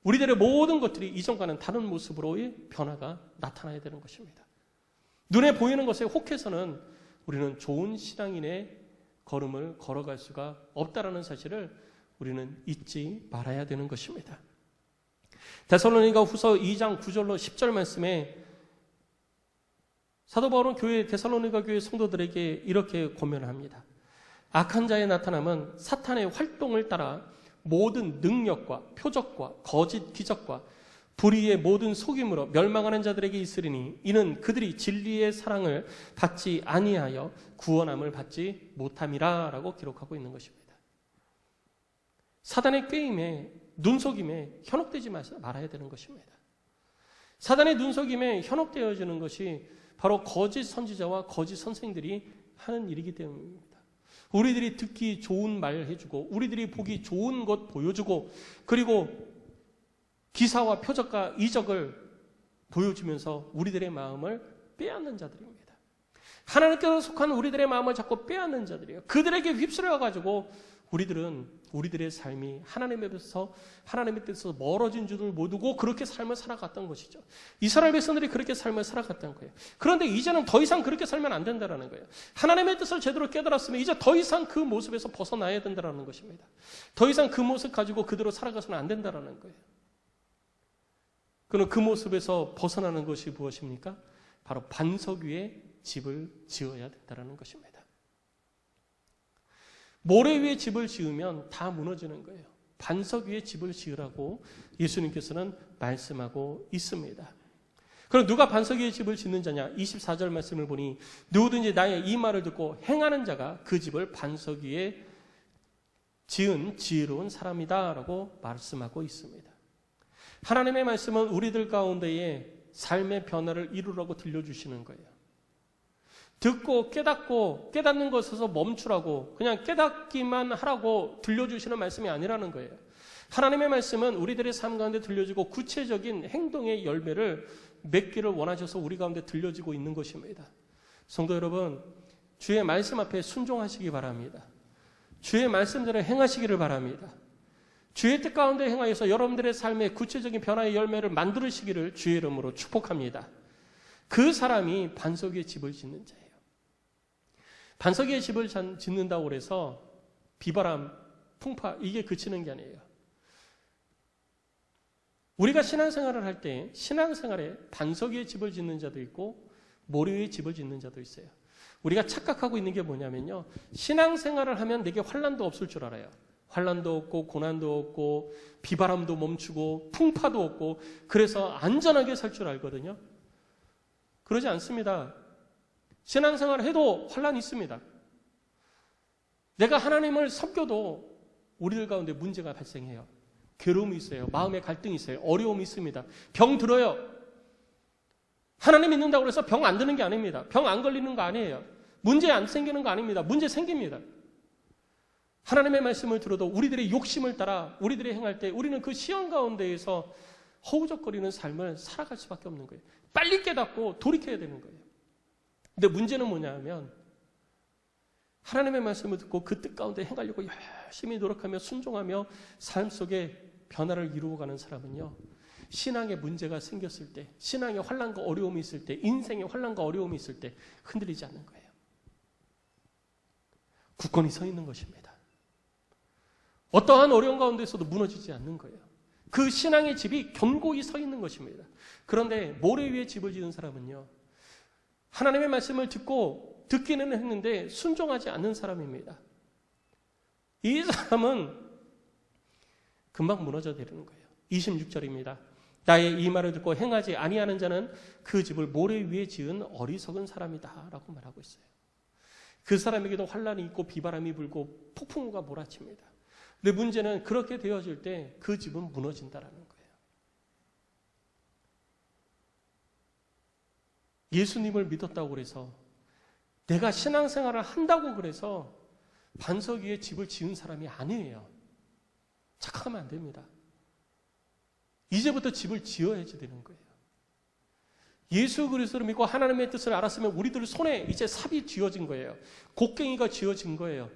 우리들의 모든 것들이 이전과는 다른 모습으로의 변화가 나타나야 되는 것입니다. 눈에 보이는 것에 혹해서는 우리는 좋은 신앙인의 걸음을 걸어갈 수가 없다는 사실을 우리는 잊지 말아야 되는 것입니다. 데살로니가 후서 2장 9절로 10절 말씀에 사도 바울은 데살로니가 교회 성도들에게 이렇게 권면합니다. 악한 자의 나타남은 사탄의 활동을 따라 모든 능력과 표적과 거짓 기적과 불의의 모든 속임으로 멸망하는 자들에게 있으리니 이는 그들이 진리의 사랑을 받지 아니하여 구원함을 받지 못함이라 라고 기록하고 있는 것입니다. 사단의 꾀임에 눈속임에 현혹되지 말아야 되는 것입니다. 사단의 눈속임에 현혹되어지는 것이 바로 거짓 선지자와 거짓 선생들이 하는 일이기 때문입니다. 우리들이 듣기 좋은 말 해주고 우리들이 보기 좋은 것 보여주고 그리고 기사와 표적과 이적을 보여주면서 우리들의 마음을 빼앗는 자들입니다. 하나님께서 속한 우리들의 마음을 자꾸 빼앗는 자들이에요. 그들에게 휩쓸려가지고 우리들은 우리들의 삶이 하나님의 뜻에서 멀어진 줄을 모르고 그렇게 삶을 살아갔던 것이죠. 이스라엘 백성들이 그렇게 삶을 살아갔던 거예요. 그런데 이제는 더 이상 그렇게 살면 안 된다는 거예요. 하나님의 뜻을 제대로 깨달았으면 이제 더 이상 그 모습에서 벗어나야 된다는 것입니다. 더 이상 그 모습 가지고 그대로 살아가서는 안 된다는 거예요. 그럼 그 모습에서 벗어나는 것이 무엇입니까? 바로 반석 위에 집을 지어야 된다는 것입니다. 모래 위에 집을 지으면 다 무너지는 거예요. 반석 위에 집을 지으라고 예수님께서는 말씀하고 있습니다. 그럼 누가 반석 위에 집을 짓는 자냐? 24절 말씀을 보니 누구든지 나의 이 말을 듣고 행하는 자가 그 집을 반석 위에 지은 지혜로운 사람이다 라고 말씀하고 있습니다. 하나님의 말씀은 우리들 가운데에 삶의 변화를 이루라고 들려주시는 거예요. 듣고 깨닫고 깨닫는 것에서 멈추라고 그냥 깨닫기만 하라고 들려주시는 말씀이 아니라는 거예요. 하나님의 말씀은 우리들의 삶 가운데 들려지고 구체적인 행동의 열매를 맺기를 원하셔서 우리 가운데 들려지고 있는 것입니다. 성도 여러분, 주의 말씀 앞에 순종하시기 바랍니다. 주의 말씀대로 행하시기를 바랍니다. 주의 뜻 가운데 행하여서 여러분들의 삶의 구체적인 변화의 열매를 만들으시기를 주의 이름으로 축복합니다. 그 사람이 반석 위에 집을 짓는 자예요. 반석 위에 집을 짓는다고 해서 비바람, 풍파 이게 그치는 게 아니에요. 우리가 신앙생활을 할 때 신앙생활에 반석 위에 집을 짓는 자도 있고 모래 위에 집을 짓는 자도 있어요. 우리가 착각하고 있는 게 뭐냐면요. 신앙생활을 하면 내게 환난도 없을 줄 알아요. 환난도 없고 고난도 없고 비바람도 멈추고 풍파도 없고 그래서 안전하게 살 줄 알거든요. 그러지 않습니다. 신앙생활을 해도 환난이 있습니다. 내가 하나님을 섬겨도 우리들 가운데 문제가 발생해요. 괴로움이 있어요. 마음의 갈등이 있어요. 어려움이 있습니다. 병 들어요. 하나님 믿는다고 해서 병 안 드는 게 아닙니다. 병 안 걸리는 거 아니에요. 문제 안 생기는 거 아닙니다. 문제 생깁니다. 하나님의 말씀을 들어도 우리들의 욕심을 따라 우리들이 행할 때 우리는 그 시험 가운데에서 허우적거리는 삶을 살아갈 수밖에 없는 거예요. 빨리 깨닫고 돌이켜야 되는 거예요. 근데 문제는 뭐냐면 하나님의 말씀을 듣고 그 뜻 가운데 행하려고 열심히 노력하며 순종하며 삶 속에 변화를 이루어가는 사람은요. 신앙에 문제가 생겼을 때, 신앙에 환난과 어려움이 있을 때, 인생에 환난과 어려움이 있을 때 흔들리지 않는 거예요. 굳건히 서 있는 것입니다. 어떠한 어려움 가운데서도 무너지지 않는 거예요. 그 신앙의 집이 견고히 서 있는 것입니다. 그런데 모래 위에 집을 지은 사람은요. 하나님의 말씀을 듣기는 했는데 순종하지 않는 사람입니다. 이 사람은 금방 무너져 내리는 거예요. 26절입니다. 나의 이 말을 듣고 행하지 아니하는 자는 그 집을 모래 위에 지은 어리석은 사람이다 라고 말하고 있어요. 그 사람에게도 환난이 있고 비바람이 불고 폭풍우가 몰아칩니다. 근데 문제는 그렇게 되어질 때 그 집은 무너진다라는 거예요. 예수님을 믿었다고 그래서 내가 신앙생활을 한다고 그래서 반석 위에 집을 지은 사람이 아니에요. 착각하면 안 됩니다. 이제부터 집을 지어야지 되는 거예요. 예수 그리스도를 믿고 하나님의 뜻을 알았으면 우리들 손에 이제 삽이 쥐어진 거예요. 곡괭이가 쥐어진 거예요.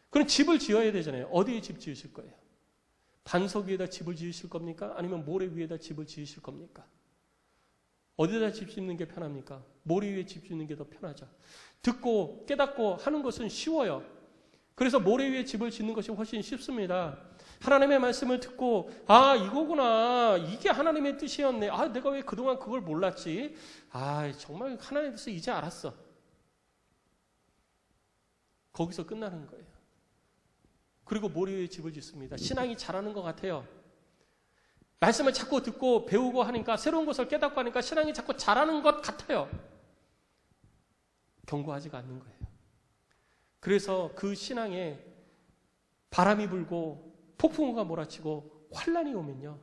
그럼 집을 지어야 되잖아요. 어디에 집 지으실 거예요? 반석 위에다 집을 지으실 겁니까? 아니면 모래 위에다 집을 지으실 겁니까? 어디다 집 짓는 게 편합니까? 모래 위에 집 짓는 게 더 편하죠. 듣고 깨닫고 하는 것은 쉬워요. 그래서 모래 위에 집을 짓는 것이 훨씬 쉽습니다. 하나님의 말씀을 듣고 아 이거구나 이게 하나님의 뜻이었네. 아 내가 왜 그동안 그걸 몰랐지. 아 정말 하나님의 뜻을 이제 알았어. 거기서 끝나는 거예요. 그리고 모래 위에 집을 짓습니다. 신앙이 자라는 것 같아요. 말씀을 자꾸 듣고 배우고 하니까 새로운 것을 깨닫고 하니까 신앙이 자꾸 자라는 것 같아요. 견고하지가 않는 거예요. 그래서 그 신앙에 바람이 불고 폭풍우가 몰아치고 환난이 오면요.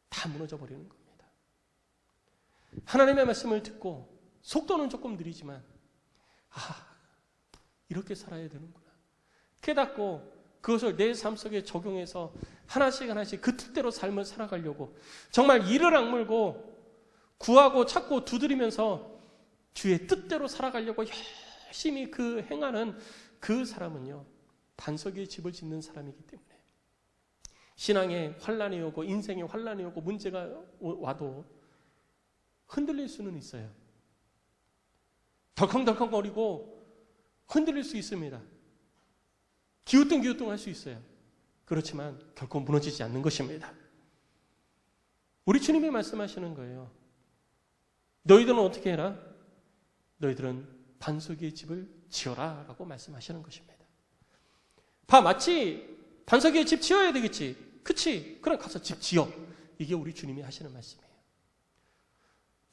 다 무너져 버리는 겁니다. 하나님의 말씀을 듣고 속도는 조금 느리지만 이렇게 살아야 되는구나. 깨닫고 그것을 내 삶 속에 적용해서 하나씩 하나씩 그 뜻대로 삶을 살아가려고 정말 이를 악물고 구하고 찾고 두드리면서 주의 뜻대로 살아가려고 열심히 그 행하는 그 사람은요. 반석 위에 집을 짓는 사람이기 때문에 신앙에 환난이 오고 인생에 환난이 오고 문제가 와도 흔들릴 수는 있어요. 덜컹덜컹거리고 흔들릴 수 있습니다. 기우뚱기우뚱 할 수 있어요. 그렇지만 결코 무너지지 않는 것입니다. 우리 주님이 말씀하시는 거예요. 너희들은 어떻게 해라? 너희들은 반석 위에 집을 지어라 라고 말씀하시는 것입니다. 맞지? 반석 위에 집 지어야 되겠지. 그치? 그럼 가서 집 지어. 이게 우리 주님이 하시는 말씀이에요.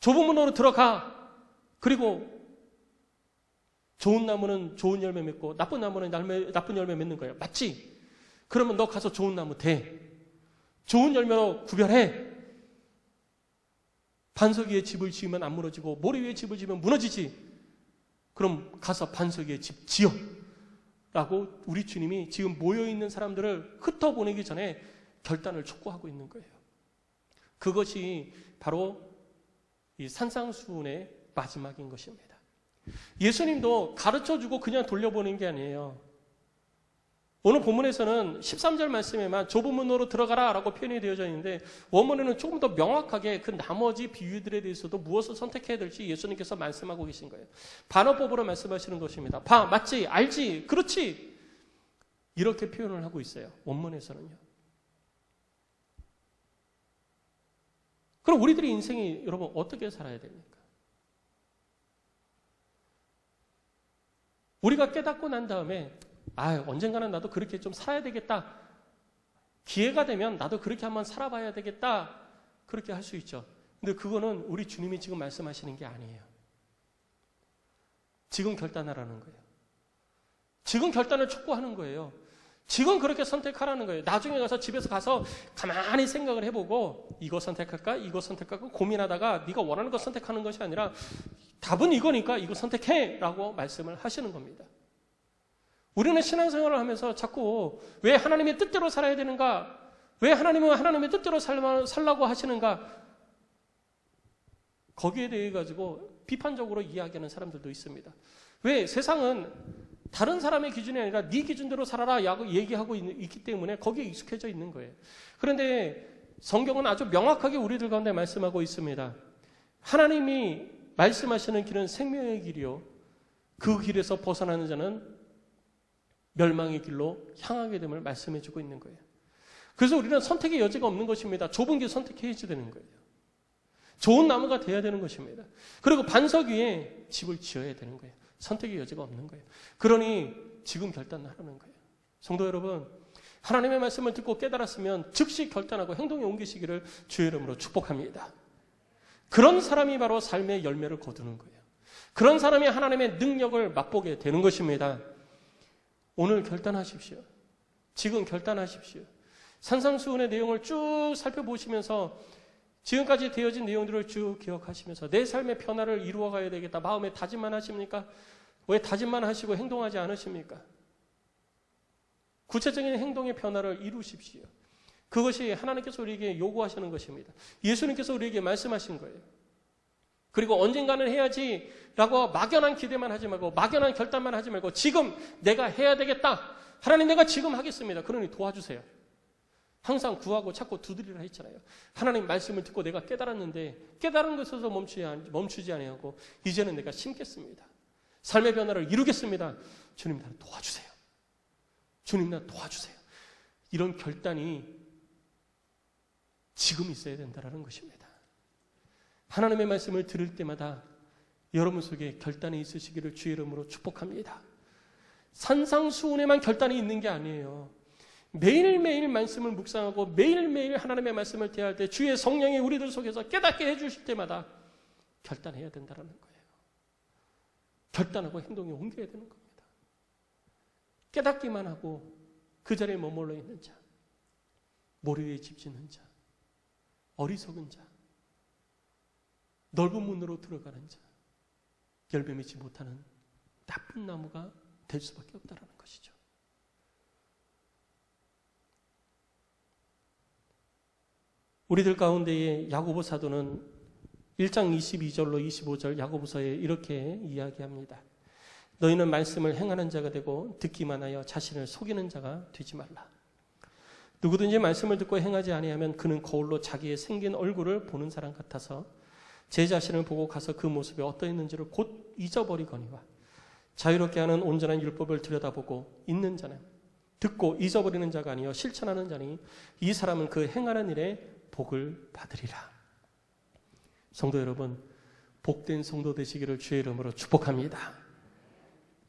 좁은 문으로 들어가. 그리고 좋은 나무는 좋은 열매 맺고 나쁜 나무는 나쁜 열매 맺는 거예요. 맞지? 그러면 너 가서 좋은 나무 대. 좋은 열매로 구별해. 반석 위에 집을 지으면 안 무너지고 모래 위에 집을 지으면 무너지지. 그럼 가서 반석 위에 집 지어. 라고 우리 주님이 지금 모여있는 사람들을 흩어보내기 전에 결단을 촉구하고 있는 거예요. 그것이 바로 이 산상수훈의 마지막인 것입니다. 예수님도 가르쳐주고 그냥 돌려보낸 게 아니에요. 오늘 본문에서는 13절 말씀에만 좁은 문으로 들어가라 라고 표현이 되어져 있는데 원문에는 조금 더 명확하게 그 나머지 비유들에 대해서도 무엇을 선택해야 될지 예수님께서 말씀하고 계신 거예요. 반어법으로 말씀하시는 것입니다. 봐, 맞지, 알지, 그렇지, 이렇게 표현을 하고 있어요. 원문에서는요. 그럼 우리들의 인생이 여러분 어떻게 살아야 됩니까? 우리가 깨닫고 난 다음에 언젠가는 나도 그렇게 좀 살아야 되겠다. 기회가 되면 나도 그렇게 한번 살아봐야 되겠다. 그렇게 할 수 있죠. 근데 그거는 우리 주님이 지금 말씀하시는 게 아니에요. 지금 결단하라는 거예요. 지금 결단을 촉구하는 거예요. 지금 그렇게 선택하라는 거예요. 나중에 가서 집에서 가서 가만히 생각을 해보고 이거 선택할까? 이거 선택할까? 고민하다가 네가 원하는 거 선택하는 것이 아니라 답은 이거니까 이거 선택해! 라고 말씀을 하시는 겁니다. 우리는 신앙생활을 하면서 자꾸 왜 하나님의 뜻대로 살아야 되는가? 왜 하나님은 하나님의 뜻대로 살라고 하시는가? 거기에 대해 가지고 비판적으로 이야기하는 사람들도 있습니다. 왜? 세상은 다른 사람의 기준이 아니라 네 기준대로 살아라 얘기하고 있기 때문에 거기에 익숙해져 있는 거예요. 그런데 성경은 아주 명확하게 우리들 가운데 말씀하고 있습니다. 하나님이 말씀하시는 길은 생명의 길이요. 그 길에서 벗어나는 자는 멸망의 길로 향하게 됨을 말씀해주고 있는 거예요. 그래서 우리는 선택의 여지가 없는 것입니다. 좁은 길 선택해야지 되는 거예요. 좋은 나무가 돼야 되는 것입니다. 그리고 반석 위에 집을 지어야 되는 거예요. 선택의 여지가 없는 거예요. 그러니 지금 결단하라는 거예요. 성도 여러분, 하나님의 말씀을 듣고 깨달았으면 즉시 결단하고 행동에 옮기시기를 주의 이름으로 축복합니다. 그런 사람이 바로 삶의 열매를 거두는 거예요. 그런 사람이 하나님의 능력을 맛보게 되는 것입니다. 오늘 결단하십시오. 지금 결단하십시오. 산상수훈의 내용을 쭉 살펴보시면서 지금까지 되어진 내용들을 쭉 기억하시면서 내 삶의 변화를 이루어가야 되겠다. 마음에 다짐만 하십니까? 왜 다짐만 하시고 행동하지 않으십니까? 구체적인 행동의 변화를 이루십시오. 그것이 하나님께서 우리에게 요구하시는 것입니다. 예수님께서 우리에게 말씀하신 거예요. 그리고 언젠가는 해야지 라고 막연한 기대만 하지 말고 막연한 결단만 하지 말고 지금 내가 해야 되겠다. 하나님 내가 지금 하겠습니다. 그러니 도와주세요. 항상 구하고 찾고 두드리라 했잖아요. 하나님 말씀을 듣고 내가 깨달았는데 깨달은 것에서 멈추지 아니하고 이제는 내가 심겠습니다. 삶의 변화를 이루겠습니다. 주님 나를 도와주세요. 주님 나를 도와주세요. 이런 결단이 지금 있어야 된다는 것입니다. 하나님의 말씀을 들을 때마다 여러분 속에 결단이 있으시기를 주의 이름으로 축복합니다. 산상수훈에만 결단이 있는 게 아니에요. 매일매일 말씀을 묵상하고 매일매일 하나님의 말씀을 대할 때 주의 성령이 우리들 속에서 깨닫게 해주실 때마다 결단해야 된다는 거예요. 결단하고 행동에 옮겨야 되는 겁니다. 깨닫기만 하고 그 자리에 머물러 있는 자, 모래에 집 짓는 자, 어리석은 자, 넓은 문으로 들어가는 자, 열매 맺지 못하는 나쁜 나무가 될 수밖에 없다는 것이죠. 우리들 가운데에 야고보 사도는 1장 22절로 25절 야고보서에 이렇게 이야기합니다. 너희는 말씀을 행하는 자가 되고 듣기만 하여 자신을 속이는 자가 되지 말라. 누구든지 말씀을 듣고 행하지 아니하면 그는 거울로 자기의 생긴 얼굴을 보는 사람 같아서 제 자신을 보고 가서 그 모습이 어떠했는지를 곧 잊어버리거니와 자유롭게 하는 온전한 율법을 들여다보고 있는 자는 듣고 잊어버리는 자가 아니요 실천하는 자니 이 사람은 그 행하는 일에 복을 받으리라. 성도 여러분, 복된 성도 되시기를 주의 이름으로 축복합니다.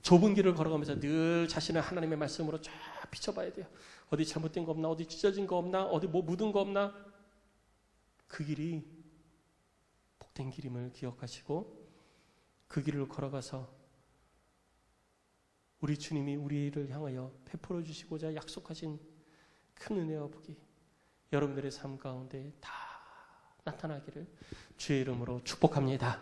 좁은 길을 걸어가면서 늘 자신을 하나님의 말씀으로 쫙 비춰봐야 돼요. 어디 잘못된 거 없나? 어디 찢어진 거 없나? 어디 뭐 묻은 거 없나? 그 길이 복된 길임을 기억하시고 그 길을 걸어가서 우리 주님이 우리를 향하여 베풀어 주시고자 약속하신 큰 은혜와 복이 여러분들의 삶 가운데 다 나타나기를 주의 이름으로 축복합니다.